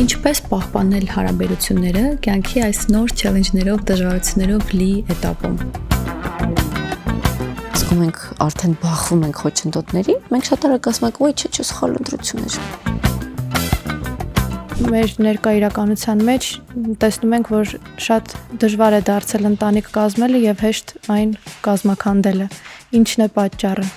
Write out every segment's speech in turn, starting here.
Ինչպես պահպանել հարաբերությունները կյանքի այս նոր չելենջներով, դժվարություններով լի էտապում։ Զգում ենք արդեն բախվում ենք խոչընդոտների, մենք շատ արագ ասում ենք, ոյ, չէ, սխալ ընտրություն էր։ Մեր ներկա իրականության մեջ տեսնում ենք, որ շատ դժվար է դարձել ընտանիք կազմելը եւ հեշտ այն կազմաքանդելը։ Ինչն է պատճառը։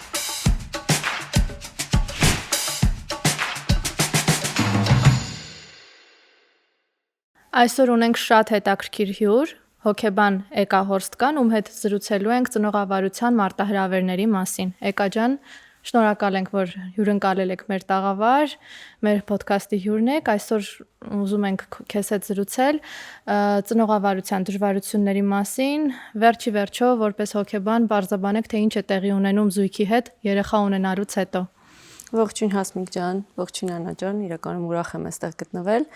Այսօր ունենք շատ հետաքրքիր հյուր, հոգեբան Էկա Հորստկան, ում հետ զրուցելու ենք ծնողավարության մարտահրավերների մասին։ Էկա ջան, շնորհակալ ենք, որ հյուրընկալել եք մեր տաղավար, մեր ոդքասթի հյուրն եք։ Այսօր ուզում ենք քեզ հետ զրուցել ծնողավարության դժվարությունների մասին։ Վերջի վերջո, որպես հոգեբան, բարձրաբանեք, թե ինչ է տեղի ունենում զույգի հետ երեխա ունենալուց հետո։ Ողջույն Հասմիկ ջան, ողջույն Աննա ջան, իրականում ուրախ եմ այստեղ գտնվել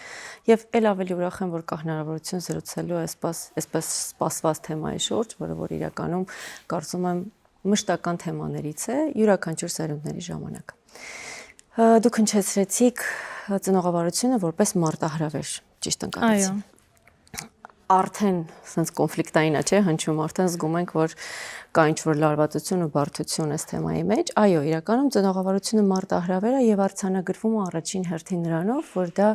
եւ ել ավելի ուրախ եմ, որ կա հնարավորություն զրուցելու այսպես սպասված թեմայի շուրջ, որը որ իրականում կարծում եմ մշտական թեմաներից է յուրաքանչյուր սերունդների ժամանակ։ Դուք հնչեցրեցիք ծնողավարությունը որպես մարտահրավեր, ճիշտ ընկալեցի։ Այո։ Արդեն sense կոնֆլիկտային է, չէ՞, հնչում, արդեն զգում ենք, որ կա ինչ-որ լարվածություն ու բարդություն այս թեմայի մեջ։ Այո, իրականում ծնողավարությունը մարտահրավեր է եւ արձանագրվում է առաջին հերթին նրանով, որ դա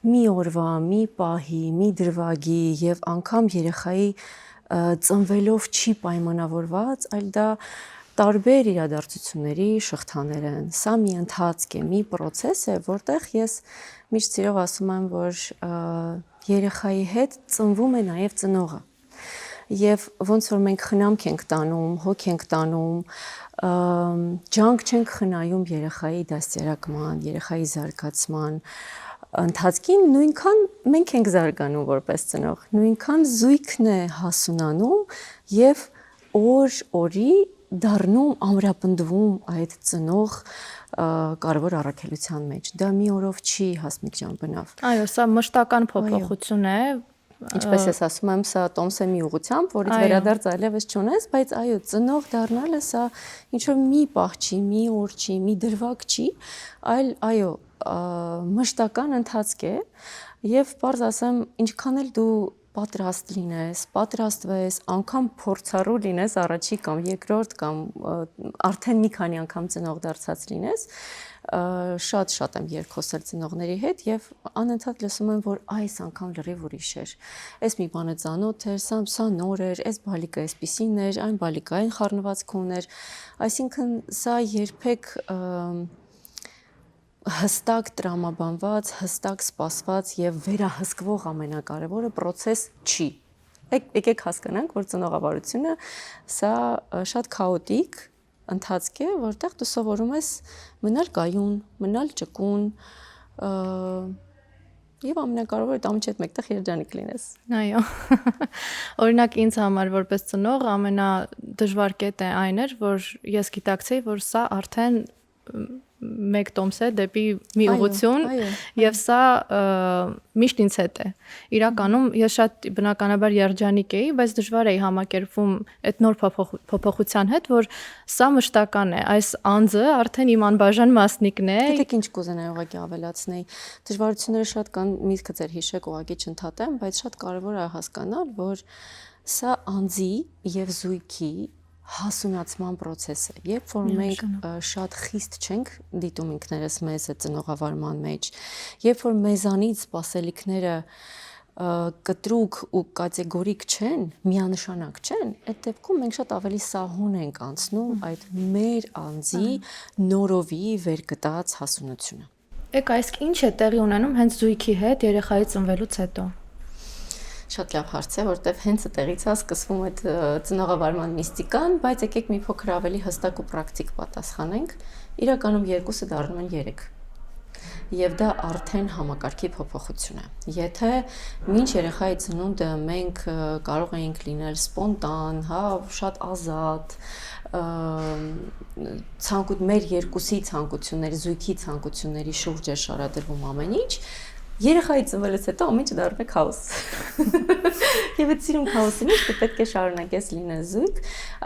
մի օրվա, մի պահի, մի դրվագի եւ անգամ երեխայի ծնվելով չի պայմանավորված, այլ դա տարբեր իրադարձությունների շղթաներ են։ Սա մի ընթացք է, մի process է, որտեղ ես միշտ սիրով ասում եմ, որ երեխայի հետ ծնվում է նաև ծնողը։ Եվ ոնց որ մենք խնամք ենք տանում, հոգ ենք տանում, ջանք չենք խնայում երեխայի դաստիարակման, երեխայի զարգացման ընթացքին, նույնքան մենք ենք զարգանում որպես ծնող, նույնքան զույգն է հասունանում եւ օր-օրի դառնում ամրապնդվում այդ ծնող կարևոր առաքելության մեջ։ Դա մի օրով չի, Հասմիկ ջան, բնավ։ Այո, սա մշտական փոփոխություն է։ Ինչպես ես ասում եմ, սա տոմս է մի ուղղությամբ, որից վերադարձ այլևս չունես, բայց այո, ծնող դառնալը սա ինչ որ մի պահ չի, մի օր չի, մի դրվագ չի, այլ այո, մշտական ընթացք է եւ բարձ ասեմ, ինչքան էլ դու պատրաստ լինես, պատրաստվես, անգամ փորձառու լինես առաջի կամ երկրորդ կամ արդեն մի քանի անգամ ծնող դարձած լինես, շատ եմ երկխոսել ծնողների հետ եւ անընդհատ լսում եմ, որ այս անգամ լրիվ ուրիշ էր։ Այս մի բանը ծանոթ էր, սա նոր էր, այս բալիկը այսպիսին էր, այն բալիկը այն խառնվածք ուներ։ Այսինքն սա երբեք հստակ տրամաբանված, հստակ սպասված եւ վերահսկվող ամենակարևորը process չի։ Եկեք հասկանանք, որ ծնողավարությունը սա շատ քաոտիկ ընթացք է, որտեղ դու սովորում ես մնալ կայուն, մնալ ճկուն, եւ ամենակարևորը դա ամիջդ մեկտեղ երջանիկ լինես։ Այո։ Օրինակ ինձ համար որպես ծնող ամենադժվար կետը այն էր, որ ես գիտակցեի, որ սա արդեն մեկ տոմս է դեպի մի ուղղություն եւ սա միշտ ինձ հետ է։ Իրականում ես շատ բնականաբար երջանիկ էի, բայց դժվար էի համակերպվում այդ նոր փոփոխության հետ, որ սա մշտական է, այս անձը արդեն իմ անբաժան մասնիկն է։ Գիտեք ինչ կուզենայի ուղղակի ավելացնեի։ Դժվարությունները շատ կան, միտքը ձեր հիշեք ուղղակի չընդհատեմ, բայց շատ կարևոր է հասկանալ, որ սա անձի եւ զույգի հասունացման process է։ Երբ որ մենք շատ խիստ չենք դիտում ինքներս մեզ այդ ծնողավարման մեջ, երբ որ մեզանից սպասելիքները կտրուկ ու կատեգորիկ չեն, միանշանակ չեն, այդ դեպքում մենք շատ ավելի սահուն ենք անցնում այդ մեր անձի նորովի վերգտած հասունությունը։ Եկա, իսկ ինչ է տեղի ունենում հենց զույգի հետ երեխայի ծնվելուց հետո։ Շատ լավ հարց է, որտեվ հենց այդտեղից է սկսվում այդ ծնողավարման միստիկան, բայց եկեք մի փոքր ավելի հստակ ու պրակտիկ պատասխանենք։ Իրականում երկուսը դառնում են 3։ Եվ դա արդեն համակարգի փոփոխություն է։ Եթե մինչ երեխայի ծնունդը մենք կարող էինք լինել սպոնտան, հա, շատ ազատ, մեր երկուսի ցանկությունների, զույգի ցանկությունների շուրջ է շարադրվում ամեն ինչ, երեխայի ծնվելուց հետո ամեն ինչ դառնում է քաոս։ Եվ այդ սիրուն քաոսի մեջ դու պետք է շարունակես լինել զույգ,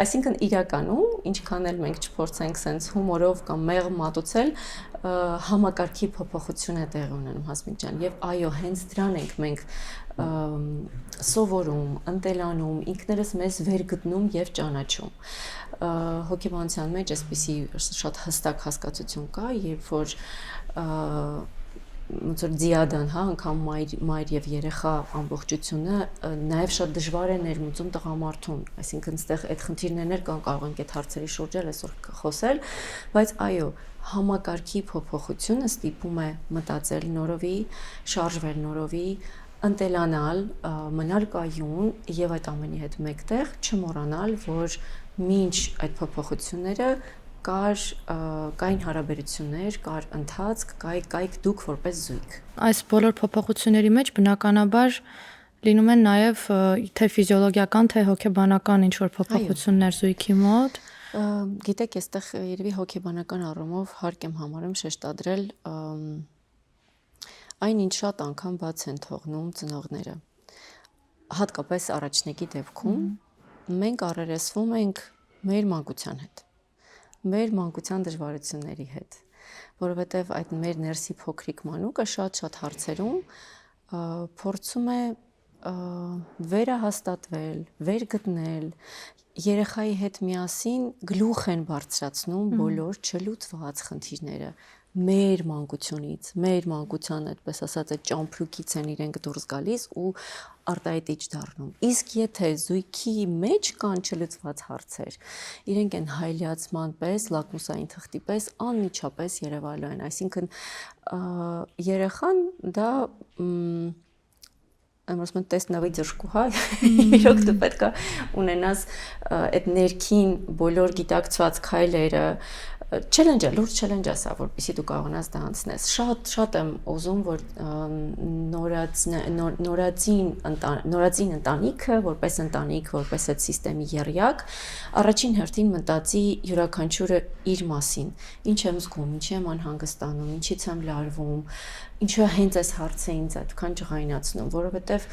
այսինքն իրականում ինչքան էլ մենք չփորձենք sense հումորով կամ մեղմ մատուցել, համակարգի փոփոխություն է տեղի ունենում Հասմիկ ջան, եւ այո, հենց դրան ենք մենք սովորում, ընտելանում, ինքներս մեզ վերգտնում եւ ճանաչում։ Հոգեբանության մեջ այսպիսի շատ հստակ հասկացություն կա, երբ որ ոնց որ դիադան, հա, անգամ մայր եւ երեխա ամբողջությունը նաեւ շատ դժվար է ներմուծում տղամարդուն, այսինքն այդտեղ այդ խնդիրներն կան, կարող ենք այդ հարցերի շուրջ այսօր խոսել, բայց այո, համակարգի փոփոխությունը ստիպում է մտածել նորովի, շարժվել նորովի, ընտելանալ, մնալ կայուն եւ այդ ամենի հետ մեկտեղ չմոռանալ, որ մինչ այդ փոփոխությունները կային հարաբերություններ, կար ընթացք, կայք դուք որպես զույգ։ Այս բոլոր փոփոխությունների մեջ բնականաբար լինում են նաև թե ֆիզիոլոգիական, թե հոգեբանական ինչ-որ փոփոխություններ զույգի մոտ։ Գիտեք, այստեղ երևի հոգեբանական առումով հարկ եմ համարում շեշտադրել այն ինչ շատ անգամ բաց են թողնում ծնողները։ Հատկապես առաջնեկի դեպքում մենք առերեսվում ենք մեր մանկության հետ, մեր մանկության դժվարությունների հետ, որովհետև այդ մեր ներսի փոքրիկ մանուկը շատ հարցերում փորձում է վերահաստատվել, վերգտնել, երեխայի հետ միասին գլուխ են բարձրացնում բոլոր չլուծված խնդիրները մեր մանկությունից, մեր մանկության այդպես ասած այդ ճամփրուկից են իրենք դուրս գալիս ու արտահայտիչ դառնում։ Իսկ եթե զույգի մեջ կան չլուծված հարցեր, իրենք են հայլիացման պես, լակմուսային թղթի պես անմիջապես երևալու են, այսինքն երեխան դա Ամրոց մենք տեսնավի դժկու, հա, իրոք դու պետք է ունենաս այդ ներքին բոլոր գիտակցված քայլերը, challenge-ը, լուրջ challenge է սա, որպեսզի դու կարողանաս դա անցնես։ Շատ եմ ուզում, որ նորածին ընտանիքը, որպես ընտանիք, որպես այդ համակարգի եռյակ, առաջին հերթին մտածի յուրաքանչյուրը իր մասին։ Ինչ եմ զգում, ինչ եմ անհանգստանում, ինչից եմ լարվում, ինչու հենց այս հարցը ինձ այդքան ջղայնացնում, որովհետև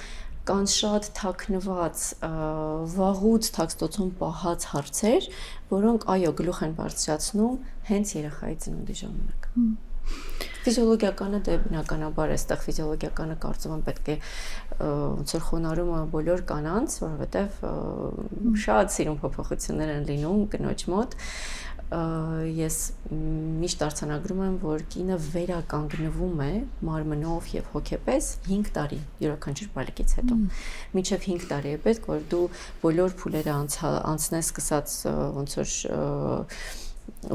կան շատ թաքնված, վաղուց թաքստոցում պահած հարցեր, որոնք այո գլուխ են բարձրացնում հենց երեխայի ծնունդի ժամանակ։ Ֆիզիոլոգիականը դե բնականաբար այստեղ ֆիզիոլոգիականը կարծում եմ պետք է ոնց որ խոնարհում է բոլոր կանանց, որովհետև շատ սիրուն փոփոխություններ են լինում կնոջ մոտ։ Ես միշտ արձանագրում եմ, որ կինը վերականգնվում է մարմնով եւ հոգեպես 5 տարի յուրաքանչյուր բալիկից հետո։ Մինչեւ 5 տարի է պետք, որ դու բոլոր փուլերը անցնես սկսած ոնց որ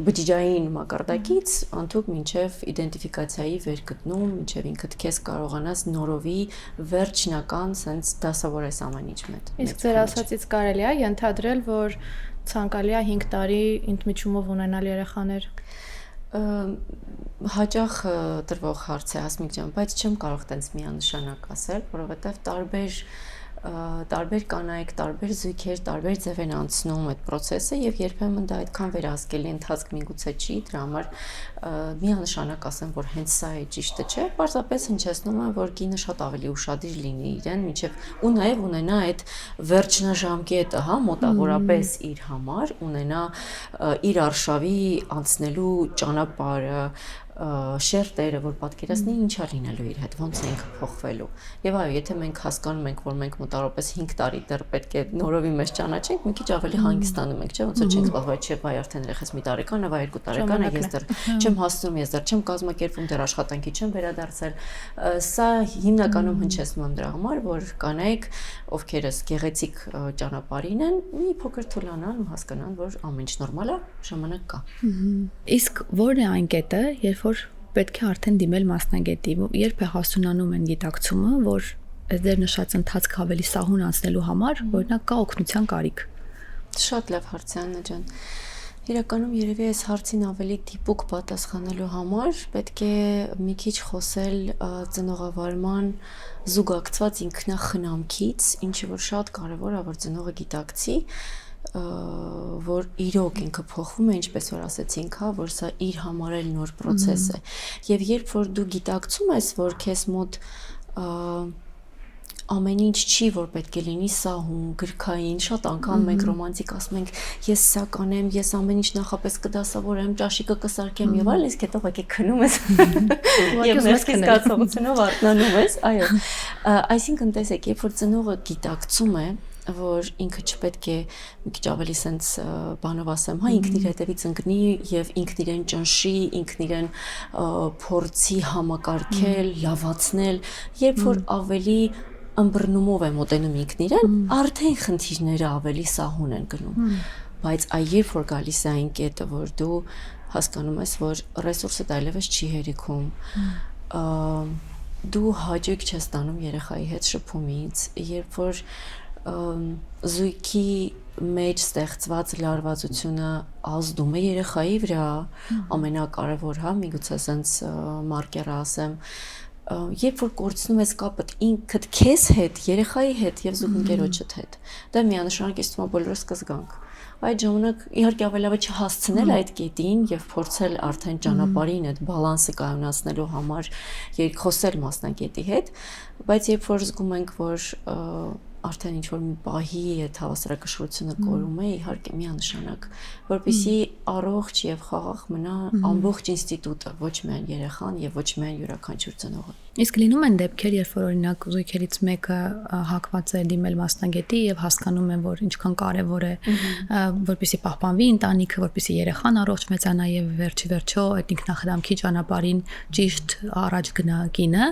բջջային մակարդակից անթուք մինչև իդենտիֆիկացիայի վերգտնում, մինչև ինքդ քեզ կարողանաս նորովի վերջնական sense դասավորես ամեն ինչ մեծ։ Իսկ ձեր ասածից կարելի է ենթադրել, որ ցանկալի է 5 տարի ինտմիջումով ունենալ երեխաներ։ Հաճախ տրվող հարց է Հասմիկ ջան, բայց չեմ կարող տենց միանշանակ ասել, որովհետև տարբեր կանայք, տարբեր զույգեր, տարբեր ձև են անցնում այդ process-ը եւ երբեմն դա այդքան վերահսկելի ընթացք միգուցե չի, դրա համար միանշանակ ասեմ, որ հենց սա է ճիշտը չէ, պարզապես հնչեցնում է, որ կինը շատ ավելի ուշադիր լինի իրեն, մինչեւ ու նաեւ ունենա այդ վերջնաժամկետը, հա, մոտավորապես իր համար ունենա իր արշավի անցնելու ճանապարհը, շերտերը, որ պատկերացնի ինչա լինելու իր հետ, ոնց ենք փոխվելու։ Եվ այո, եթե մենք հասկանում ենք, որ մենք մոտավորապես 5 տարի դեռ պետք է նորովի մեզ ճանաչենք, մի քիչ ավելի հանգստանում ենք, չէ՞, ոնց որ չենք զբաղվել, չէ, վայ արդեն երեխաս մի տարեկան է, վայ 2 տարեկան է, ես դեռ չեմ հասցնում, ես դեռ չեմ կազմակերպվում, դեռ աշխատանքի չեմ վերադարձել։ Սա հիմնականում հնչեցնում եմ դրա համար, որ կանայք, ովքեր էս գեղեցիկ ճանապարհին են, մի փոքր թուլանան ու հասկանան, որ ամեն ինչ նորմալ է, ժամանակ կա։ Իսկ ո՞րն է այն կետը, երբ որ պետք է արդեն դիմել մասնագետի, երբ է հասունանում են գիտակցումը, որ այս դեր նշած ընթացք ավելի սահուն անցնելու համար, օրինակ կա օգնության կարիք։ Շատ լավ հարց է Աննա ջան։ Իրականում երևի այս հարցին ավելի դիպուկ պատասխանելու համար պետք է մի քիչ խոսել ծնողավարման զուգակցված ինքնախնամքից, ինչը որ շատ կարևոր է, որ ծնողը գիտակցի, որ իրոք ինքը փոխվում է, ինչպես որ ասեցինք, հա, որ սա իր համար էլ նոր process է։ Եվ երբ որ դու գիտակցում ես, որ քեզ մոտ ամեն ինչ չի, որ պետք է լինի սահուն, գրքային, շատ անգամ մենք ռոմանտիկ ասում ենք, ես սա կանեմ, ես ամեն ինչ նախապես կդասավորեմ, ճաշիկը կսարքեմ եւ այլն, իսկ հետո եկեք քնում ես։ Եվ մերսի զգացողությունով արթնանում ես, այո։ Այսինքն տեսեք, երբ որ ծնողը գիտակցում է, որ ինքը չպետք է մի քիչ ավելի sense բանով ասեմ, հա, ինքն իր հետևից ընկնի եւ ինքն իրեն ճնշի, ինքն իրեն փորձի համակարգել, լավացնել, երբ որ ավելի ըմբռնումով է մոտենում ինքն իրեն, արդեն խնդիրները ավելի սահուն են գնում։ Բայց երբ որ գալիս է այն կետը, որ դու հասկանում ես, որ ռեսուրսը այլևս չի հերիքում, դու հաճույք չես ստանում երեխայի հետ շփումից, երբ որ զույգի մեջ ստեղծված լարվածությունը ազդում է երեխայի վրա, ամենակարևոր, հա, միգուցե sense մարկերը ասեմ, երբ որ կորցնում ես կապը ինքդ քեզ հետ, երեխայի հետ եւ զուգընկերոջդ հետ, դա միանշանակ է ստում բոլորս կզգանք։ Այդ ժամանակ իհարկե ավելի լավ է չհասցնել այդ կետին եւ փորձել արդեն ճանապարհին այդ բալանսը կայունացնելու համար երկխոսել մասնագետի հետ, բայց երբ որ զգում ենք, որ արդեն ինչ որ մի պահի այդ հավասարակշռությունը կորում է, իհարկե միանշանակ, որպեսզի առողջ եւ խաղաղ մնա ամբողջ ինստիտուտը, ոչ միայն երեխան եւ ոչ միայն յուրաքանչյուր ծնողը։ Իսկ լինում են դեպքեր, երբ որ օրինակ զույգերից մեկը հակված է դիմել մասնագետի եւ հասկանում են, որ ինչքան կարեւոր է, որպեսզի պահպանվի ընտանիքը, որպեսզի երեխան առողջ մեծանա եւ վերջի վերջո այդ ինքնախրամքի ճանապարհին ճիշտ առաջ գնա կինը,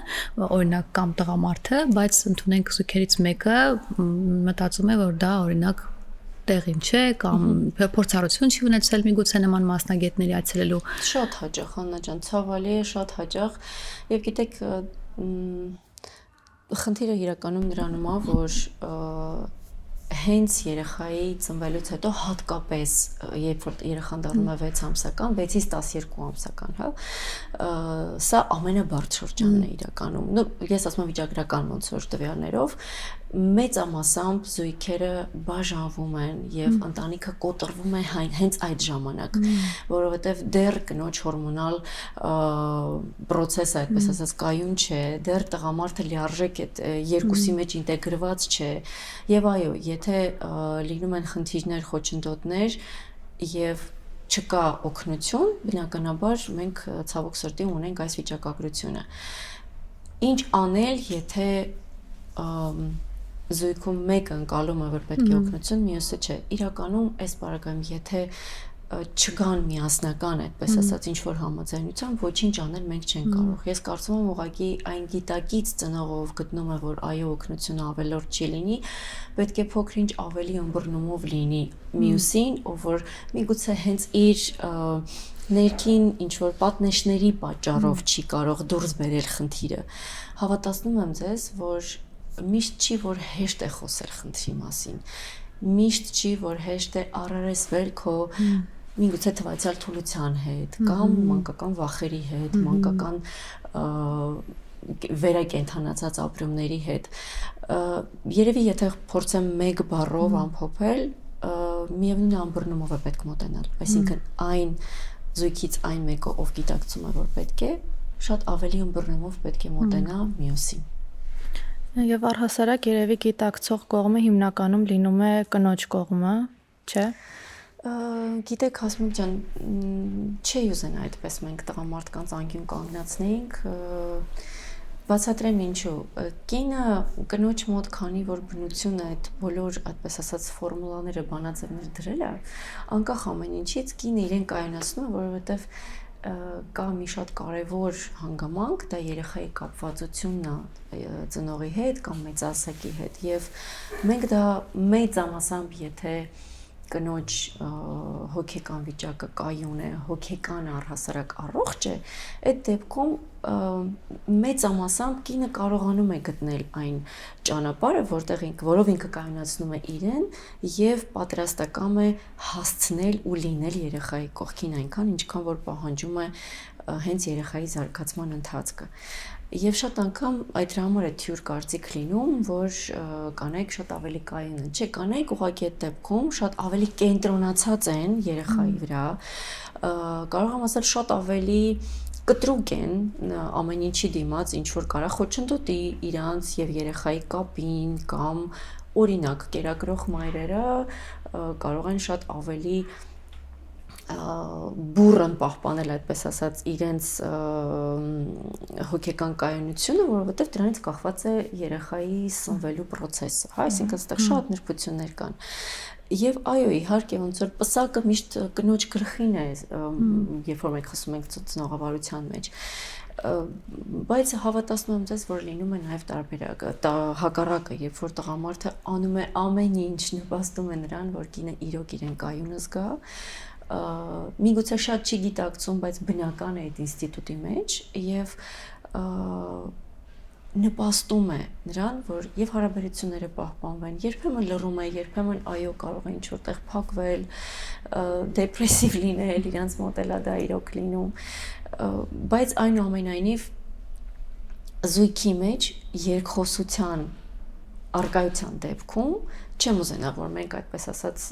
օրինակ կամ տղամարդը, բայց ընդունենք զույգերից մեկը մտածում է, որ դա օրինակ տեղին չէ կամ փորձառություն չի ունեցել միգուցե նման մասնագետների այցելելու։ Շատ հաճախ, Աննա ջան, ցավալի է, շատ հաճախ եւ գիտեք խնդիրը իրականում նրանում է, որ հենց երեխայի ծնվելուց հետո հատկապես երբ որ երեխան դառնում է 6 ամսական, 6-ից 12 ամսական, հա, սա ամենաբարձ շրջանն է իրականում։ Ես ասում եմ վիճակագրական ոնց որ տվյալներով, մեծամասամբ զույգերը բաժանվում են եւ ընտանիքը կոտրվում է հենց այդ ժամանակ, որովհետեւ դեռ կնոջ հորմոնալ process-ը, այդպես ասած, կայուն չէ, դեռ տղամարդը լիարժեք է երկուսի մեջ ինտեգրված չէ։ Եվ այո, եթե լինում են խնդիրներ, խոչընդոտներ եւ չկա օգնություն, բնականաբար մենք ցավոք սրտի ունենք այս վիճակագրությունը։ Ինչ անել, եթե զույգում մեկը ընկալում է, որ պետք է օգնություն, մյուսը չէ։ Իրականում այս բaragam, եթե չգան միասնական, այդպես ասած, ինչ որ համաձայնության, ոչինչ անել մենք չենք կարող։ Ես կարծում եմ, ուղղակի այն գիտակից ծնողով գտնում է, որ այո, օգնությունը ավելորդ չի լինի, պետք է փոքր-ինչ ավելի ըմբռնումով լինի մյուսին, ով որ միգուցե հենց իր ներքին ինչ որ պատնեշների պատճառով չի կարող դուրս բերել խնդիրը։ Հավատացնում եմ ձեզ, որ միշտ չի, որ հեշտ է խոսել խնդրի մասին։ Միշտ չի, որ հեշտ է առերեսվել քո միգուցե թվացial թուլության հետ կամ մանկական վախերի հետ, մանկական վերակենդանացած ապրումների հետ։ Երևի եթե փորձեմ մեկ բառով ամփոփել, միևնույն ըմբռնումով է պետք մոտենալ։ Այսինքն այն զույգից այն մեկը, ով գիտակցում է, որ պետք է, շատ ավելի ըմբռնումով պետք է մոտենա մյուսին։ Եվ առհասարակ երևի գիտակցող կողմը հիմնականում լինում է կնոջ կողմը, չէ՞։ Գիտեք, Հասմիկ ջան, չի ուզենա այդպես մենք տղամարդկանց անկյուն կանգնացնեինք, բացատրեմ ինչու։ Կինը կնոջ մոտ քանի որ բնությունը այդ բոլոր, այդպես ասած, ֆորմուլաները բանաձևներ դրել է, անկախ ամեն ինչից կինը իրեն կայունացնում է, որովհետև կա մի շատ կարևոր հանգամանք, դա երեխայի կապվածությունն է ծնողի հետ կամ մեծահասակի հետ, եւ մենք դա մեծամասամբ, եթե կնոջ հոգեկան վիճակը կայուն է, հոգեկան առհասարակ առողջ է, այդ դեպքում մեծամասամբ կինը կարողանում է գտնել այն ճանապարհը, որով ինքը կայունացնում է իրեն եւ պատրաստական է հասցնել ու լինել երեխայի կողքին այնքան, ինչքան որ պահանջում է հենց երեխայի զարգացման ընթացքը։ Եվ շատ անգամ այդ դրա համար է թյուր կարծիք լինում, որ կանայք շատ ավելի կայուն են։ Չէ, կանայք ուղղակի այդ դեպքում շատ ավելի կենտրոնացած են երեխայի վրա, կարող եմ ասել շատ ավելի կտրուկ են ամեն ինչի դիմաց, ինչ որ կարա խոչընդոտի իրանց եւ երեխայի կապին կամ օրինակ կերակրող մայրերը կարող են շատ ավելի բուրըն պահպանել, այդպես ասած, իրենց հոգեկան կայունությունը, որովհետև դրանից կախված է երեխայի սնվելու process-ը, հա, այսինքն այստեղ շատ նրբություններ կան։ Եվ այո, իհարկե, ոնց որ պսակը միշտ կնոջ գլխին է, երբ որ մենք խոսում ենք ծնողավարության մեջ, բայց հավատացնում եմ ձեզ, որ լինում է նաև տարբերակը, հակառակը, երբ որ տղամարդը անում է ամեն ինչ, նպաստում է նրան, որ կինը իրոք իրեն կայուն զգա, միգուցե շատ չի գիտակցում, բայց բնական է այդ ինստիտուտի մեջ եւ նպաստում է նրան, որ եւ հարաբերությունները պահպանվեն, երբեմն լռում է, երբեմն այո կարող է ինչ որտեղ փակվել, դեպրեսիվ լինել, իրանց մոտ էլա դա իրոք լինում, բայց այնուամենայնիվ զույգի մեջ երկխոսության արկայության դեպքում չեմ ուզենա, որ մենք այդպես ասած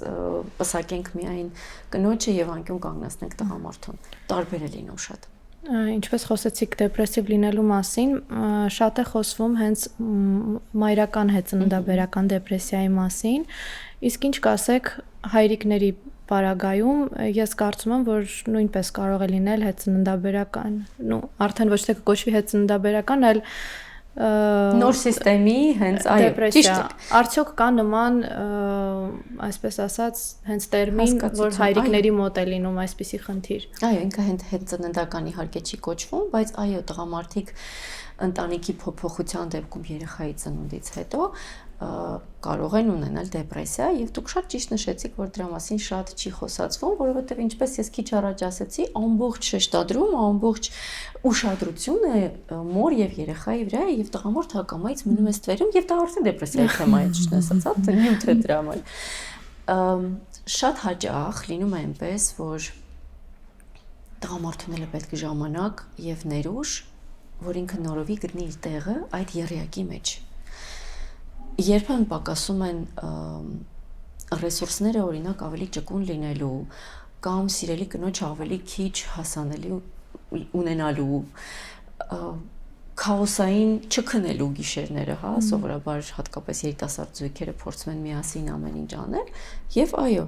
պսակենք միայն կնոջը եւ անկյուն կանգնացնենք տղամարդուն։ Տարբեր է լինում շատ։ Ինչպես խոսեցիք դեպրեսիվ լինելու մասին, շատ է խոսվում հենց մայրական հետծննդաբերական դեպրեսիայի մասին, իսկ ինչ կասեք հայրիկների պարագայում, ես կարծում եմ, որ նույնպես կարող է լինել հետծննդաբերական, արդեն ոչ թե կոչվի հետծննդաբերական, այլ նոր սիստեմի հենց այո ճիշտ է արդյոք կա նման այսպես ասած հենց տերմին որ հայրիկների մոտ է լինում այսպիսի խնդիր այո ինքը հենց ծննդական իհարկե չի կոչվում բայց այո տղամարդիկ ընտանիքի փոփոխության դեպքում երեխայի ծնունդից հետո կարող են ունենալ դեպրեսիա եւ դուք շատ ճիշտ նշեցիք որ դրա մասին շատ չի խոսացվում որովհետեւ ինչպես ես քիչ առաջ ասացի ամբողջ շեշտադրումը ամբողջ ուշադրությունը մոր եւ երեխայի վրա է եւ տղամարդ հակամայից մնում է ստվերում եւ դա արդեն դեպրեսիայի թեմա է ճիշտ ասած նյութ է դրա համար շատ հաճախ լինում է այնպես որ տղամարդուն էլ է պետք ժամանակ եւ ներուժ որ ինքը նորովի գտնի իր տեղը այդ եռյակի մեջ երբեմն պակասում են ռեսուրսները օրինակ ավելի ճկուն լինելու կամ սիրելի կնոջ ավելի քիչ հասանելի ունենալու քաոսային չքնելու գիշերները, հա, սովորաբար հատկապես երիտասարդ զույգերը փորձում են միասին ամեն ինչ անել, եւ այո,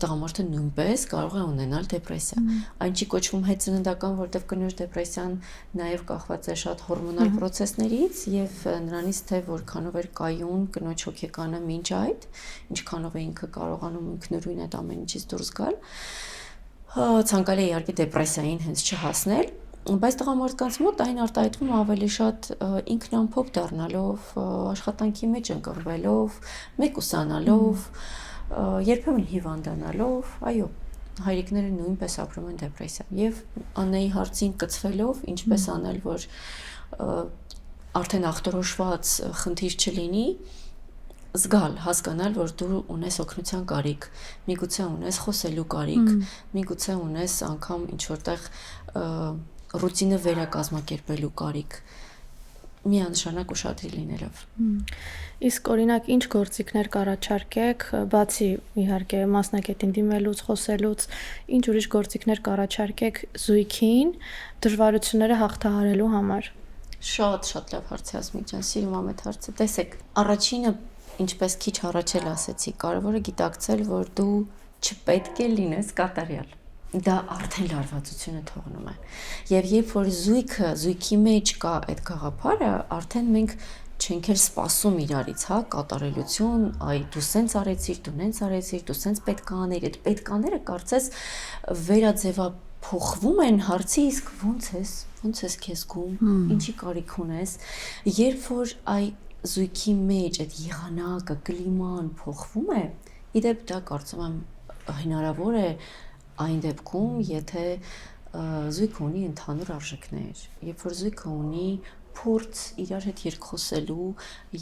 տղամարդը նույնպես կարող է ունենալ դեպրեսիա։ Այն չի կոչվում հետծննդական, որտեղ կնոջ դեպրեսիան նաեւ կախված է շատ հորմոնալ process-ներից եւ նրանից թե որքանով էր կայուն կնոջ հոգեկանը մինչ այդ, ինչքանով է ինքը կարողանում ինքնուրույն այդ ամեն ինչից դուրս գալ։ Ցանկալի է իհարկե դեպրեսիային հենց չհասնել բայց տղամարդկանց մոտ այն արտահայտվում ավելի շատ ինքնամփոփ դառնալով, աշխատանքի մեջ ընկղվելով, մեկուսանալով, երբեմն հիվանդանալով, այո, հայրիկները նույնպես ապրում են դեպրեսիա եւ Աննայի հարցին կցվելով, ինչպես անել, որ արդեն ախտորոշված խնդիր չլինի, զգալ, հասկանալ, որ դու ունես օգնության կարիք, միգուցե ունես խոսելու կարիք, միգուցե ունես անգամ ինչ որտեղ ռուտինը վերակազմակերպելու կարիք միանշանակ ուշադրի լինելով։ Իսկ օրինակ ինչ գործիքներ կառաջարկեք, բացի իհարկե մասնակետին դիմելուց, խոսելուց, ինչ ուրիշ գործիքներ կառաջարկեք զույգին դժվարությունները հաղթահարելու համար։ Շատ լավ հարց է Ասմիկ ջան, սիրում եմ այդ հարցը։ Տեսեք, առաջինը, ինչպես քիչ առաջ էլ ասեցի, կարևորը գիտակցել, որ դու չպետք է լինես կատարյալ։ Դա արդեն լարվածությունը թողնում է։ Եվ երբ որ զույգի մեջ կա այդ գաղափարը, արդեն մենք չենք էլ սպասում իրարից, հա, կատարելություն, այ դու սենց արեցիր, դու նենց արեցիր, դու սենց պետք է աներ, այդ պետքաները կարծես վերաձևափոխվում են հարցի, իսկ ո՞նց ես քեզ գում, ինչի կարիք ունես, երբ որ այ զույգի մեջ այդ եղանակը, կլիման փոխվում է, իդեպ դա կարծում եմ հնարավոր է այն դեպքում, եթե զույգը ունի ընդհանուր արժեքներ, երբ որ զույգը ունի փորձ իրար հետ երկխոսելու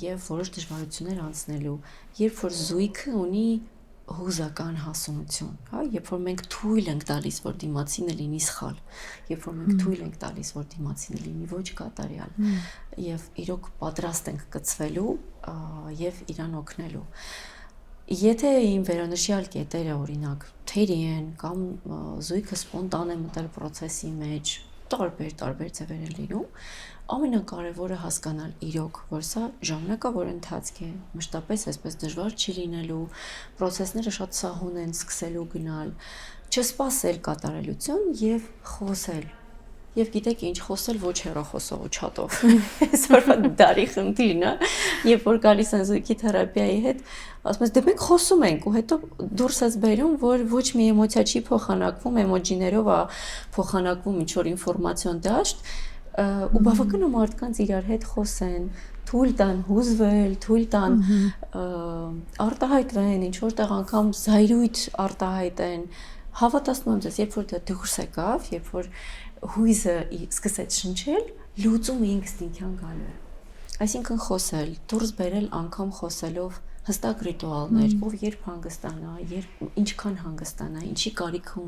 եւ որոշ դժվարություններ անցնելու, երբ որ զույգը ունի հուզական հասունություն, հա, երբ որ մենք թույլ ենք տալիս, որ դիմացինը լինի սխալ, երբ որ մենք թույլ ենք տալիս, որ դիմացինը լինի ոչ կատարյալ, եւ իրոք պատրաստ ենք կծվելու եւ իրան օգնելու։ Եթե իմ վերոնշյալ կետերը օրինակ թերի են կամ զույգը սպոնտան է մտել process-ի մեջ, տարբեր ձևեր են լինում, ամենակարևորը հասկանալ իրոք, որ սա ժամանակավոր ընթացք է, մշտապես այսպես դժվար չի լինելու, process-ները շատ սահուն են սկսելու գնալ, չսպասել կատարելություն եւ խոսել։ Եվ գիտեք ինչ, խոսել ոչ հեռախոսով ու չաթով։ Այսօրվա դարի խնդիրն է, երբ որ գալիս են զույգի թերապիայի հետ, ասում ես դե մենք խոսում ենք ու հետո դուրս ես բերում, որ ոչ մի էմոցիա չի փոխանակվում, էմոջիներով է փոխանակվում ինչ-որ ինֆորմացիոն դաշտ, ու բավական է մարդկանց իրար հետ խոսեն, թույլ տան հուզվել, թույլ տան արտահայտվեն, ինչ-որ տեղ անգամ զայրույթ արտահայտեն։ Հավատացնում եմ ձեզ, երբ որ դա դուրս եկավ, երբ որ հույզը սկսեց շնչել, լուծումը ինստինկտիվ գալու է։ Այսինքն խոսել, դուրս բերել անգամ խոսելով հստակ ռիտուալներ, ով երբ հանգստանա, երբ ինչքան հանգստանա, ինչի կարիքը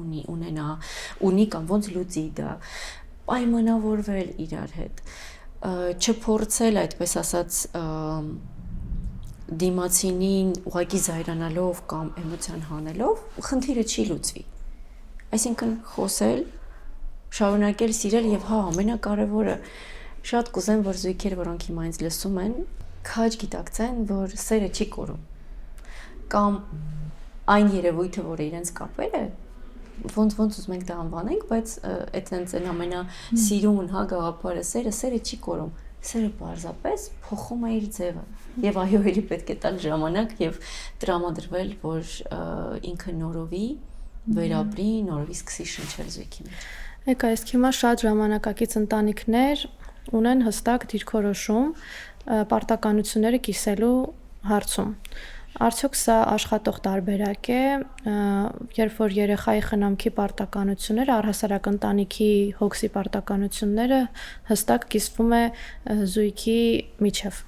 ունի կամ ոնց լուծի դա, պայմանավորվել իրար հետ, չփորձել այդպես ասած դիմացինին ուղղակի զայրանալով կամ էմոցիան հանելով, խնդիրը չի լուծվի։ Այսինքն խոսել, շարունակել սիրել եւ հա ամենակարևորը շատ կուզեմ որ զույգեր որոնք հիմա ինձ լսում են քաջ գիտակցեն որ սերը չի կորում կամ այն երևույթը որը իրենց կապել է ոնց ուզում ենք դա անվանենք բայց այդտենց այն ամենասիրուն հա գաղափարը սերը չի կորում սերը պարզապես փոխում է իր ձևը եւ այո ելի պետք է տալ ժամանակ եւ տրամադրվել որ ինքը նորովի վերապրի նորովի սկսի շնչել զույգի մեջ Եկա, իսկ հիմա շատ ժամանակակից ընտանիքներ ունեն հստակ դիրքորոշում պարտականությունները կիսելու հարցում։ Արդյոք սա աշխատող տարբերակ է, երբ որ երեխայի խնամքի պարտականությունները, առհասարակ ընտանիքի հոգսի պարտականությունները հստակ կիսվում է զույգի միջև։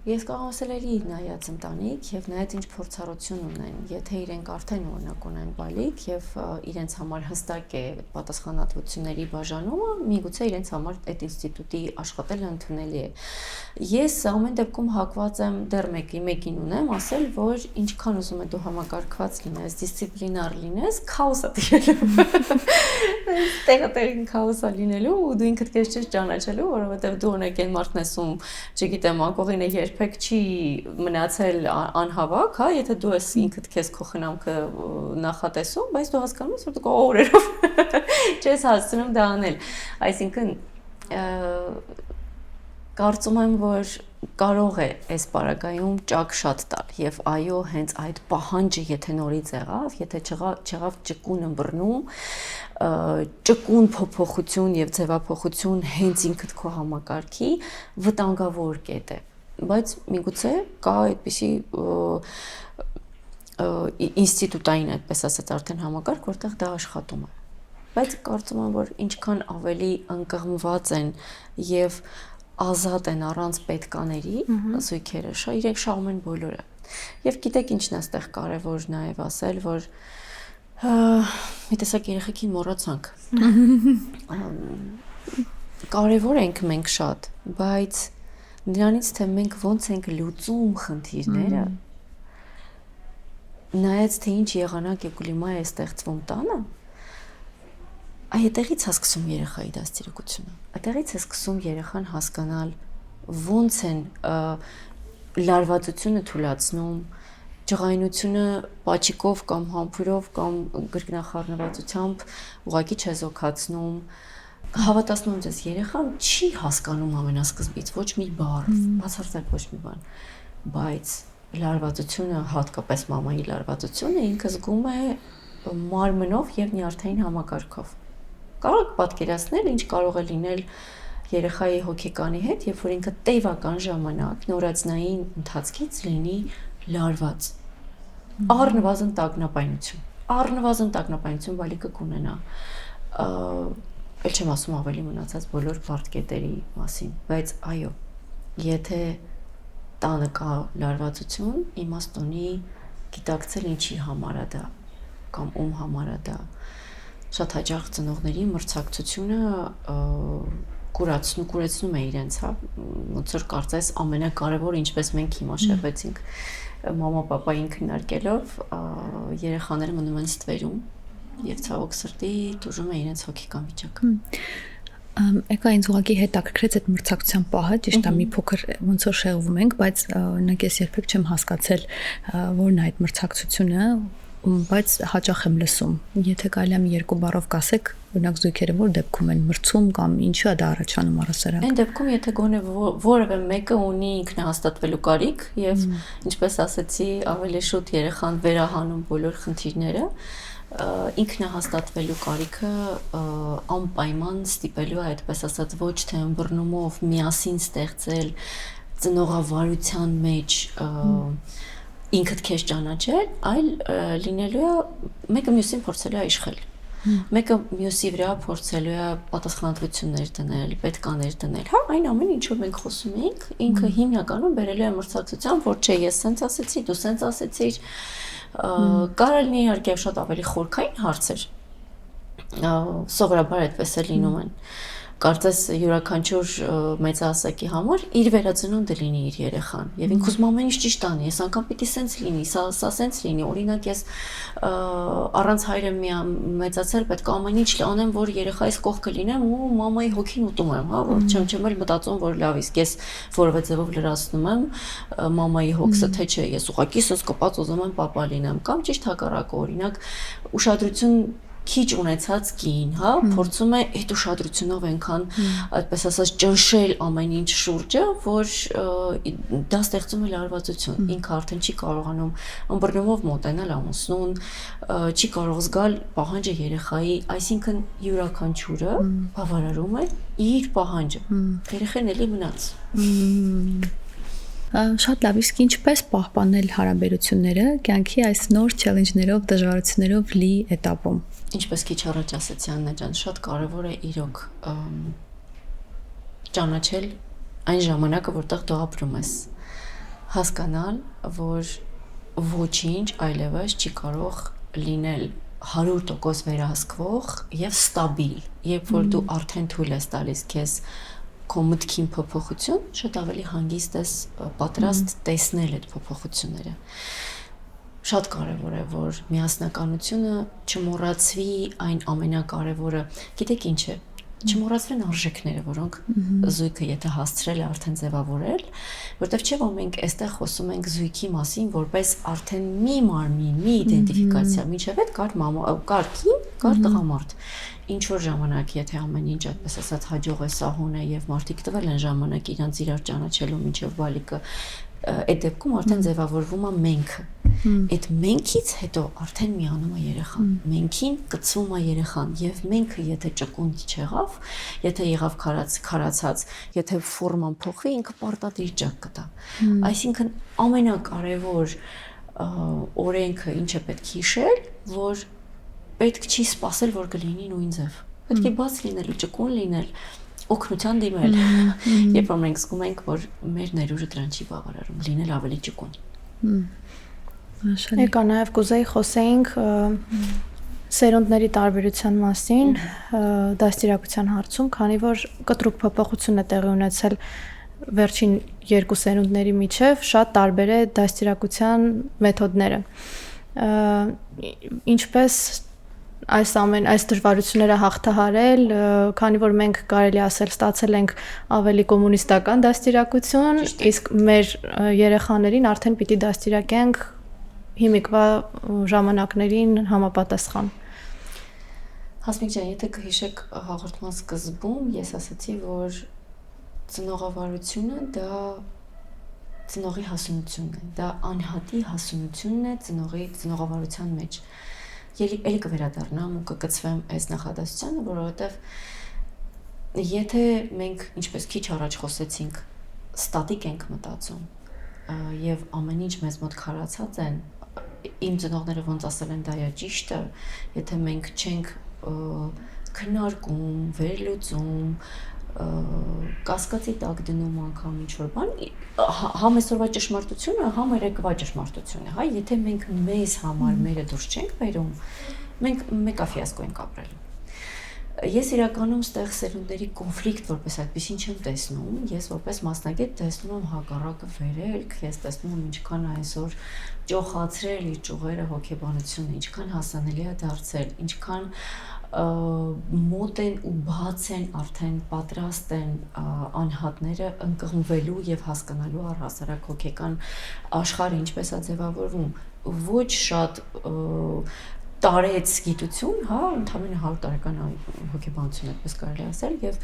Ես կարող ասել էի նայած ընտանիք եւ նայած ինչ փորձառություն ունեն, եթե իրենք արդեն օրինակ ունեն բալիկ եւ իրենց համար հստակ է պատասխանատվությունների բաժանումը, միգուցե իրենց համար այդ ինստիտուտի աշխատելը ընդունելի է։ Ես ամեն դեպքում հակված եմ դեռ մեկին ունեմ, ասել, որ ինչքան ուզում ես դու համակարգված լինես, դիսցիպլինար լինես, քաոս է տիրելու։ Տեղին քաոս է լինելու ու դու ինքդ քեզ չես ճանաչելու, որովհետեւ դու օրինակ այն մարդն ես, չգիտեմ, անկողին է երբեք չի մնացել անհավաք, հա, եթե դու ես ինքդ քեզ քո խնամքը նախատեսում, բայց դու հասկանում ես, որ դու օրերով չես հասցնում դա անել։ Այսինքն կարծում եմ, որ կարող է այս պարագայում ճակ շատ տալ եւ այո, հենց այդ պահանջը եթե նորից եղավ, եթե չեղավ ճկուն ըմբռնում, ճկուն փոփոխություն եւ ձևափոխություն հենց ինքդ քո համակարգի վտանգավոր կետ է։ Բայց միգուցե կա այդպիսի ինստիտուտային, այդպես ասած, արդեն համակարգ, որտեղ դա աշխատում է։ Բայց կարծում եմ, որ ինչքան ավելի ընկղմված են եւ ազատ են առանց պետկաների զույգերը, իրենք շահում են բոլորը։ Եվ գիտեք ինչն է այստեղ կարևոր նաեւ ասել, որ մի տեսակ երեխեքին մոռացանք։ Կարևոր ենք մենք շատ, բայց նրանից թե մենք ոնց ենք լուծում խնդիրները, նայած թե ինչ եղանակ է կլիմա է ստեղծվում տանը, այդտեղից է սկսում երեխայի դաստիարակությունը։ Այդտեղից է սկսում երեխան հասկանալ ոնց են լարվածությունը թույլատրում, ջղայնությունը պաչիկով կամ համբուրով կամ գրկնախառնվածությամբ ուղղակի չեզոքացնում։ Հավատացնում եմ ձեզ, երեխան չի հասկանում ամենասկզբից ոչ մի բառ, բացարձակ ոչ մի բան, բայց լարվածությունը, հատկապես մամայի լարվածությունը ինքը զգում է մարմնով եւ նյարդային համակարգով։ Կարող եք պատկերացնել, ինչ կարող է լինել երեխայի հոգեկանի հետ, երբ որ ինքը տևական ժամանակ նորածնային ընթացքից լինի լարված։ Առնվազն տագնապայնություն բալիկը կունենա։ Էլ չեմ ասում ավելի մնացած բոլոր բարդկետերի մասին, բայց այո, եթե տանը կա լարվածություն, իմաստ ունի գիտակցել ինչի համար է դա կամ ում համար է դա։ Շատ հաճախ ծնողների մրցակցությունը կուրացնում է իրենց, հա, ոնց որ կարծես ամենակարևորը, ինչպես մենք հիմա շեղվեցինք մամա-պապային քննարկելով, երեխաները մնում են ստվերում եւ ցավոք սրտի դժում է իրենց հոգեկան վիճակը։ Եկա ինձ ուղղակի հետաքրքրեց այդ մրցակցության պահը, ճիշտ է, մի փոքր ոնց որ շեղվում ենք, բայց օրինակ ես երբեք չեմ հասկացել որն է այդ մրցակցությունը, բայց հաճախ եմ լսում։ Եթե կարելի է մի երկու բառով կասեք, օրինակ զույգերը որ դեպքում են մրցում կամ ինչու է դա առաջանում առասարակ։ Այն դեպքում, եթե գոնե որևէ մեկը ունի ինքնահաստատվելու կարիք եւ ինչպես ասացի, ավելի շուտ երեխան վերահանում բոլոր խնդիրները, ինքնահաստատվելու կարիքը անպայման ստիպելու է, այդպես ասած, ոչ թե ըմբռնումով միասին ստեղծել ծնողավարության մեջ ինքդ քեզ ճանաչել, այլ լինելու է մեկը մյուսին փորձելու է իշխել։ Մեկը մյուսի վրա փորձելու է պատասխանատվություններ դնել, պետկաներ դնել։ Հա, այն ամեն ինչ որ մենք խոսում ենք, ինքը հիմնականում բերելու է մրցակցության, որ չէ, ես սենց ասեցի, դու սենց ասեցիր։ Կարող լինի իհարկե շատ ավելի խորքային հարցեր։ Սովորաբար այդպես է լինում են։ Կարծես յուրաքանչյուր մեծահասակի համար իր վերածնունդը լինի իր երեխան եւ ինքը ուզում ամեն ինչ ճիշտ անի, ես անգամ պիտի սենց լինի, սա սենց լինի, օրինակ ես առանց հայրը մեծացել պետք է ամեն ինչ անեմ, որ երեխայիս կողքը լինեմ ու մամայի հոգին ուտում եմ, հա, որ չեմ էլ մտածում, որ լավ իսկ ես որևէ ձևով լրացնում եմ մամայի հոգսը, թե չէ, ես ուղղակի սենց կպած ուզում եմ պապա լինեմ, կամ ճիշտ հակառակը, օրինակ ուշադրություն քիչ ունեցած կին, հա, փորձում է այդ ուշադրությունով այնքան, այդպես ասած, ճնշել ամեն ինչ շուրջը, որ դա ստեղծում է լարվածություն։ Ինքը արդեն չի կարողանում ըմբռնումով մոտենալ ամուսնուն, չի կարող զգալ պահանջը երեխայի, այսինքն յուրաքանչյուրը բավարարում է իր պահանջը։ Երեխան էլի մնաց։ Շատ լավ, իսկ ինչպես պահպանել հարաբերությունները կյանքի այս նոր չելենջներով, դժվարություններով լի этаպում։ Ինչպես քիչ առաջ ասացի Աննա ջան, շատ կարևոր է իրոք ճանաչել այն ժամանակը, որտեղ դու ապրում ես, հասկանալ, որ ոչինչ այլևս չի կարող լինել 100% վերահսկվող եւ ստաբիլ, երբ որ դու արդեն թույլ ես տալիս քեզ քո մտքին փոփոխություն, շատ ավելի հանգիստ ես պատրաստ տեսնել այդ փոփոխությունները։ Շատ կարևոր է, որ միասնականությունը չմոռացվի այն ամենակարևորը, գիտեք ինչ է, չմոռացվեն արժեքները, որոնք զույգը եթե հասցրել է արդեն ձևավորել, որտեվ չէ որ մենք այստեղ խոսում ենք զույգի մասին, որպես արդեն մի մարմին, մի իդենտիֆիկացիա, մինչև այդ կար մամա, կար կին, կար տղամարդ։ Ինչ որ ժամանակ, եթե ամեն ինչ այդպես ասած հաջող է, սահուն է եւ մարդիկ տվել են ժամանակ իրանց իրար ճանաչելու մինչև բալիկը, այդ դեպքում արդեն ձևավորվում է menքը։ Այդ menքից հետո արդեն միանում է երեխան։ Menքին կծվում է երեխան եւ menքը եթե ճկուն չեղավ, եթե եղավ քարացած, եթե ֆորման փոխվի, ինքը պարտադիր ճակ կտա։ Այսինքն ամենակարևոր օրենքը ինչը պետք է հիշել, որ պետք չի սпасել, որ կլինի նույն ձև։ Պետք է բաց լինել ու ճկուն լինել, օգնության դիմել։ Երբ որ մենք զգում ենք, որ մեր ներուժը դրան չի բավարարում, լինել ավելի ճկուն։ Եկա նաև կուզեի խոսեինք սերունդների տարբերության մասին դաստիարակության հարցում, քանի որ կտրուկ փոփոխություն է տեղի ունեցել վերջին երկու սերունդների միջև, շատ տարբեր է դաստիարակության մեթոդները։ Ինչպես այս դժվարությունները հաղթահարել, քանի որ մենք կարելի ասել ստացել ենք ավելի կոմունիստական դաստիարակություն, իսկ մեր երեխաներին արդեն պիտի դաստիարակենք հիմիկվա ժամանակներին համապատասխան։ Հասմիկ ջան, եթե կհիշեք հաղորդման սկզբում ես ասացի, որ ծնողավարությունը դա ծնողի հասունությունն է, դա անհատի հասունությունն է ծնողավարության մեջ։ Էլի կվերադառնամ ու կգծվեմ այս նախադասությանը, որովհետև եթե մենք ինչպես քիչ առաջ խոսեցինք, ստատիկ ենք մտածում եւ ամեն ինչ մեզ մոտ քարացած են, իմ ծնողները ոնց ասել են դա է ճիշտը, եթե մենք չենք քննարկում, վերլուծում, կասկածի տակ դնում անգամ ինչ-որ բան, համ այսօրվա ճշմարտությունը, համ երեկվա ճշմարտությունը, հա, եթե մենք մեզ համար մերը դուրս չենք բերում, մենք մեկա ֆիասկո ենք ապրել։ Ես իրականում ստեղ սերունդների կոնֆլիկտ որպես այդպեսին չեմ տեսնում, ես որպես մասնագետ տեսնում եմ հակառակը վերելք, ես տեսնում եմ ինչքան այսօր ճոխացրել իր ճյուղերը հոգեբանությունը, ինչքան հասանելի է դարձել, ինչքան մոտ են ու բաց են արդեն պատրաստ են անհատները ընկղմվելու եւ հասկանալու առհասարակ հոգեկան աշխարհը ինչպես է ձևավորվում, ոչ շատ տարեց գիտություն, հա, ընդամենը 100 տարեկան հոգեբանություն այդպես կարելի ասել եւ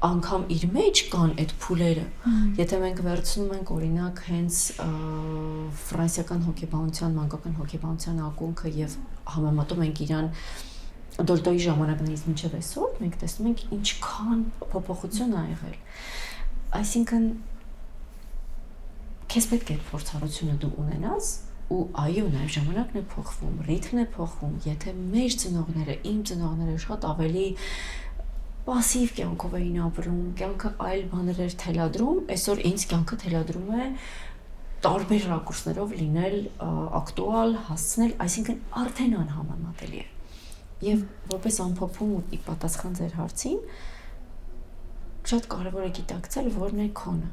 անգամ իր մեջ կան այդ փուլերը։ Եթե մենք վերցնում ենք օրինակ հենց ֆրանսիական հոգեբանության, մանկական հոգեբանության ակունքը եւ համեմատում ենք իրան Դոլտոյի ժամանակներից մինչև այսօր, մենք տեսնում ենք ինչքան փոփոխություն ա եղել։ Այսինքն քեզ պետք է փորձառությունը դու ունենաս ու այո, նաև ժամանակն է փոխվում, ռիթմն է փոխվում, եթե մեր ծնողները, իմ ծնողները շատ ավելի пассив կյանքով էին ապրում, կյանքը այլ բաներ էր թելադրում, այսօր ինձ կյանքը թելադրում է տարբեր ռակուրսներով լինել ակտուալ, հասցնել, այսինքն արդեն անհամեմատելի է։ Եվ որպես ամփոփում ու պատասխան ձեր հարցին, շատ կարևոր է գիտակցել, որն է քոնը։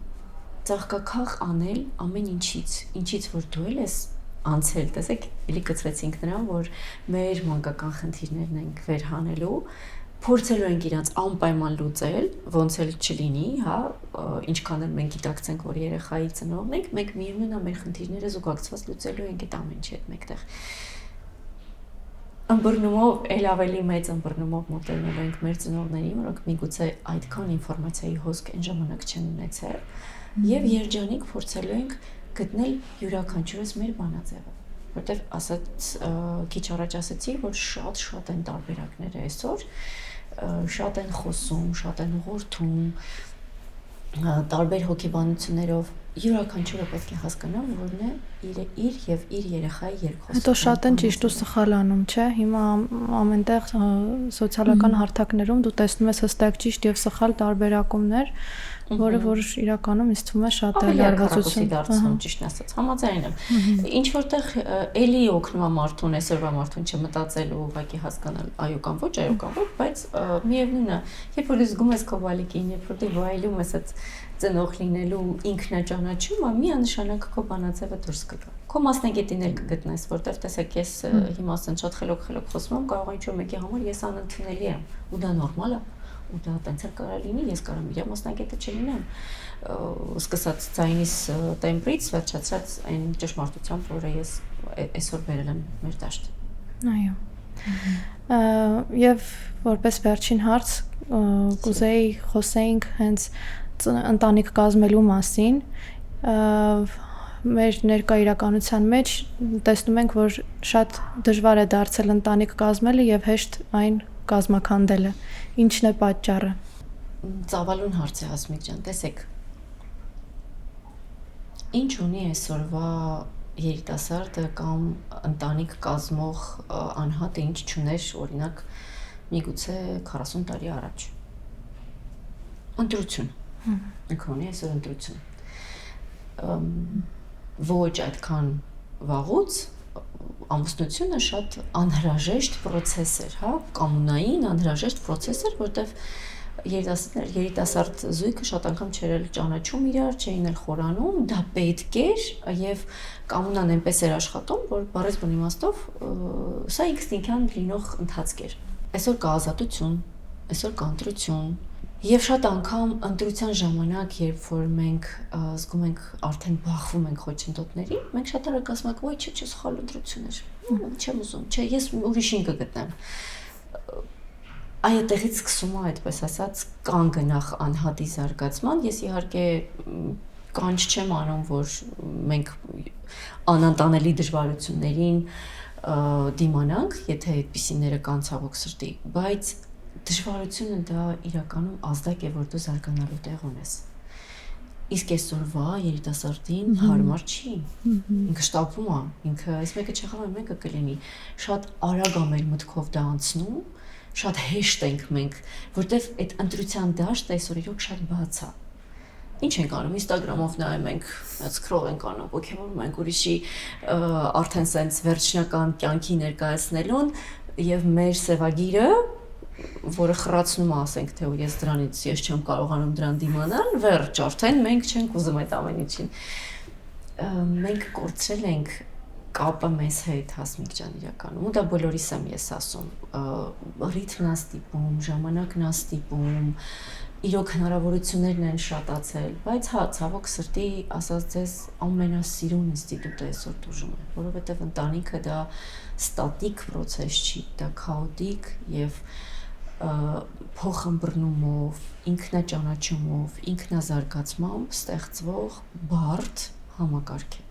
Ծաղկաքաղ անել ամեն ինչից որ դու ես անցել, տեսեք, էլի կցրեցինք նրան, որ մեր մանկական խնդիրներն ենք վերհանելու, փորձելու ենք իրանց անպայման լուծել, ոնց էլ չլինի, հա, ինչքան էլ մենք գիտակցենք, որ երեխայի ծնողն ենք, մենք միևնույն է մեր խնդիրները զուգակցված լուծելու ենք այդ ամեն ինչի հետ մեկտեղ։ Ըմբռնումով, էլ ավելի մեծ ըմբռնումով մոտենում ենք մեր ծնողներին, որոնք միգուցե այդքան ինֆորմացիայի հոսք այն ժամանակ չեն ունեցել, եւ երջանիկ փորձելու ենք գտնել յուրաքանչյուրս մեր բանաձևը, որտեղ ասած քիչ առաջ ասացի, որ շատ են տարբերակները այսօր, շատ են խոսում, շատ են ուղղորդում, տարբեր հոգեբանություններով յուրաքանչյուրը պետք է հասկանա, որն է իր եւ իր երեխայի երկխոսությունը։ Հետո շատ են ճիշտ ու սխալ անում, չէ՞։ Հիմա ամենտեղ սոցիալական հարթակներում դու տեսնում ես հստակ ճիշտ եւ սխալ տարբերակումներ, որը որ իրականում ինձ թվում է շատ է լարվածություն դարձնում, ճիշտ ասած, համաձայն եմ։ Ինչ որտեղ էլի օգնում է մարդուն, այսօրվա մարդուն չմտածել ու ուղղակի հասկանալ այո կամ ոչ, բայց միևնույնն է, երբ որ զգում ես քո բալիկին, երբ որ դու վայելում ես այդ ծնող լինելու ինքնաճանաչումը, միանշանակ քո բանաձևը դուրս կգա։ Քո մասնագետին էլ կգտնես, որտեղ տեսեք, ես հիմա ասեն շատ խելոք խոսում եմ, կարող է ինչ-որ մեկի համար ես անընդունելի եմ, ու դա նորմալ է, ու դա տենց էլ կարող լինի, ես կարող եմ իր մասնագետը չլինեմ, սկսած ձայնիս տեմբրից, վերջացած այն ճշմարտությամբ, որը ես այսօր բերել եմ մեր դաշտ։ Այո։ Եվ որպես վերջին հարց, կուզեի խոսեինք հենց ընտանիք կազմելու մասին, մեր ներկա իրականության մեջ տեսնում ենք, որ շատ դժվար է դարձել ընտանիք կազմելը եւ հեշտ այն կազմաքանդելը։ Ինչն է պատճառը։ Ծավալուն հարց է Ասմիկ ջան, տեսեք։ Ինչ ունի այսօրվա երիտասարդը կամ ընտանիք կազմող անհատը, ինչ չուներ, օրինակ, միգուցե 40 տարի առաջ։ Ընտրություն։ Ինքը ունի այսօր ընտրություն։ Ոչ այդքան վաղուց ամուսնությունը շատ անհրաժեշտ process էր, հա, կոմունային անհրաժեշտ process էր, որտեղ երիտասարդ զույգը շատ անգամ չէր ճանաչում իրար, չէին էլ խորանում, դա պետք էր եւ կոմունան այնպես էր աշխատում, որ բառից բուն իմաստով սա ինքնին լինող ընթացք էր։ Այսօր կա ազատություն, այսօր կա ընտրություն, եւ շատ անգամ ընտրության ժամանակ, երբ որ մենք զգում ենք արդեն բախվում ենք խոչընդոտների, մենք շատ արագ ասում ենք, ոյ, չէ, սխալ ընտրություն էր, չեմ ուզում, չէ, ես ուրիշին կգտնեմ։ Այդտեղից սկսում է, այդպես ասած, կանգը նախ անհատի զարգացման, ես իհարկե կանչ չեմ անում, որ մենք անանտանելի դժվարություններին դիմանանք, եթե այդպիսիները կան ցավոք սրտի, բայց դժվարությունը դա իրականում ազդակ է, որ դու զարգանալու տեղ ունես։ Իսկ այսօրվա երիտասարդին հարմար չի։ Ինքը շտապում է, ինքը այս մեկը չեղավ, մեկը կլինի։ Շատ արագ է մեր մտքով դա անցնում, շատ հեշտ ենք մենք, որտեվ այդ ընտրության դաշտը այսօր իրոք շատ բաց է։ Ինչ ենք անում Instagram-ով նայում ենք, scroll ենք անում, ոգևորում ենք ուրիշի արդեն sense վերջնական կյանքի ներկայացնելուն եւ մեր սևագիրը, որը խրացնում է, ասենք թե ես դրանից ես չեմ կարողանում դրան դիմանալ, վերջ արդեն մենք չենք ուզում այդ ամեն ինչին։ Մենք կորցրել ենք կապը մեզ հետ, Հասմիկ ջան, իրականում, ու դա բոլորիս եմ ես ասում, ռիթմն է ստիպում, ժամանակն է ստիպում, իրոք հնարավորություններն են շատացել, բայց հա, ցավոք սրտի, ասած ձեզ ամենասիրուն ինստիտուտը այսօր դժում է, որովհետև ընտանիքը դա ստատիկ process չի, դա քաոտիկ եւ փոխըմբռնումով, ինքնաճանաչումով, ինքնազարգացմամբ ստեղծվող բարդ համակարգ է։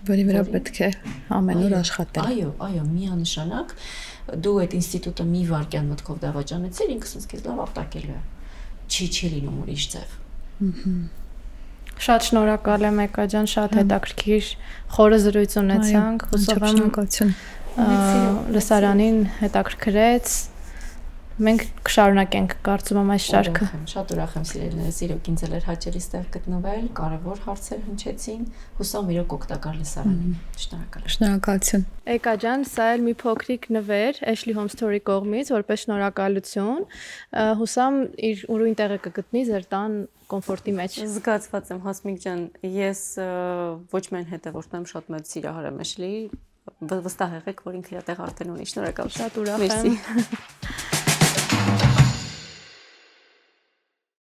Որի վրա պետք է ամեն օր աշխատել։ Այո, միանշանակ դու այդ ինստիտուտը մի վարքյան մտքով դավաճանեցիր, ինքս ինձ լավ ապտակելու է։ Չի լինում ուրիշ ձև։ Շատ շնորհակալ եմ Էկա ջան, շատ հետաքրքիր խորը զրույց ունեցանք, հուսով եմ լսարանին հետաքրքրեց։ Մենք կշարունակենք կարծում եմ այս շարքը։ Շատ ուրախ եմ սիրելիներս, իրոք ինձ էլ էր հաճելի ստեղ գտնվել, կարևոր հարցեր հնչեցին, հուսամ իրոք օգտակար լսարանին։ Շնորհակալ եմ։ Շնորհակալություն։ Էկա ջան, սա էլ մի փոքրիկ նվեր Ashley Home Story կողմից, որպես շնորհակալություն։ Հուսամ իր ուրույն տեղը կգտնի ձեր տան կոմֆորտի մեջ։ Զգացված եմ, Հասմիկ ջան, ես ոչ միայն հետևորդն եմ, շատ մեծ սիրահար եմ Ashley, վստահ եղեք, որ ինքը իր տեղ արդեն ունի։ Շնորհակալ։ Շատ ուրախ եմ։